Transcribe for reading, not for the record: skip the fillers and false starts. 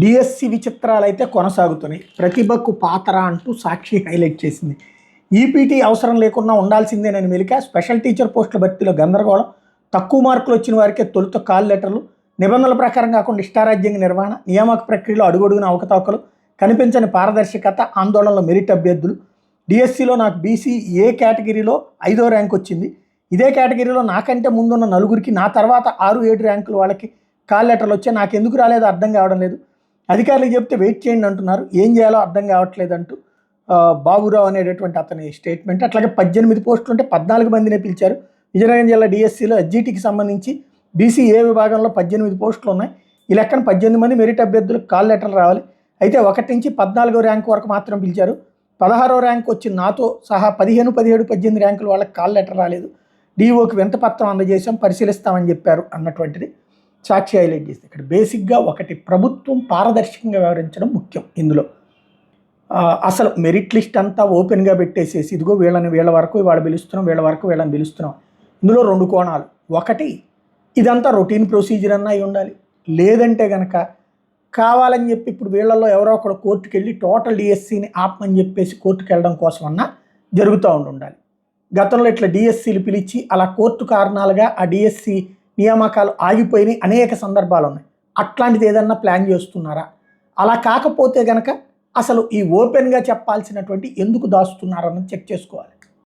DSC విచిత్రాలు అయితే కొనసాగుతున్నాయి. ప్రతిభకు పాతర అంటూ సాక్షి హైలైట్ చేసింది. ఈపీటీ అవసరం లేకుండా ఉండాల్సిందేనని మెలిక. స్పెషల్ టీచర్ పోస్టుల భర్తీలో గందరగోళం. తక్కువ మార్కులు వచ్చిన వారికే తొలుత కాల్ లెటర్లు. నిబంధనల ప్రకారం కాకుండా ఇష్టారాజ్యంగా నిర్వహణ. నియామక ప్రక్రియలో అడుగడుగున అవకతవకలు. కనిపించని పారదర్శకత. ఆందోళనలో మెరిట్ అభ్యర్థులు. డిఎస్సిలో నాకు బీసీ ఏ కేటగిరీలో 5వ ర్యాంక్ వచ్చింది. ఇదే కేటగిరీలో నాకంటే ముందున్న నలుగురికి నా తర్వాత 6-7 ర్యాంకులు వాళ్ళకి కాల్ లెటర్లు వచ్చాయి. నాకు ఎందుకు రాలేదో అర్థం కావడం లేదు. అధికారులు చెప్తే వెయిట్ చేయండి అంటున్నారు. ఏం చేయాలో అర్థం కావట్లేదు అంటూ బాబురావు అనేటటువంటి అతని స్టేట్మెంట్. అట్లాగే 18 పోస్టులు ఉంటే 14 మందినే పిలిచారు. విజయనగరం జిల్లా డిఎస్సిలో ఎస్జిటికి సంబంధించి బీసీ ఏ విభాగంలో 18 పోస్టులు ఉన్నాయి. ఈ లెక్కన 18 మంది మెరిట్ అభ్యర్థులకు కాల్ లెటర్లు రావాలి. అయితే 1 నుంచి 14వ ర్యాంకు వరకు మాత్రం పిలిచారు. 16వ ర్యాంకు వచ్చిన నాతో సహా 15, 17, 18 ర్యాంకులు వాళ్ళకి కాల్ లెటర్ రాలేదు. డిఓకి వింతపత్రం అందజేసాం, పరిశీలిస్తామని చెప్పారు అన్నటువంటిది సాక్షి హైలైట్ చేస్తే. ఇక్కడ బేసిక్గా ఒకటి, ప్రభుత్వం పారదర్శకంగా వ్యవహరించడం ముఖ్యం. ఇందులో అసలు మెరిట్ లిస్ట్ అంతా ఓపెన్గా పెట్టేసేసి ఇదిగో వీళ్ళ వరకు వాళ్ళు పిలుస్తున్నాం, వీళ్ళ వరకు వీళ్ళని పిలుస్తున్నాం. ఇందులో 2 కోణాలు. ఒకటి, ఇదంతా రొటీన్ ప్రొసీజర్ అన్నా అయి ఉండాలి. లేదంటే కనుక కావాలని చెప్పి ఇప్పుడు వీళ్ళల్లో ఎవరో ఒకడు కోర్టుకు వెళ్ళి టోటల్ డిఎస్సిని ఆపమని చెప్పేసి కోర్టుకు వెళ్ళడం కోసం అన్నా జరుగుతూ ఉండాలి. గతంలో ఇట్లా డిఎస్సీలు పిలిచి అలా కోర్టు కారణాలుగా ఆ డిఎస్సి నియామకాలు ఆగిపోయినాయి అనేక సందర్భాలు ఉన్నాయి. అట్లాంటిది ఏదన్నా ప్లాన్ చేస్తున్నారా? అలా కాకపోతే కనుక అసలు ఈ ఓపెన్గా చెప్పాల్సినటువంటి ఎందుకు దాస్తున్నారన్నది చెక్ చేసుకోవాలి.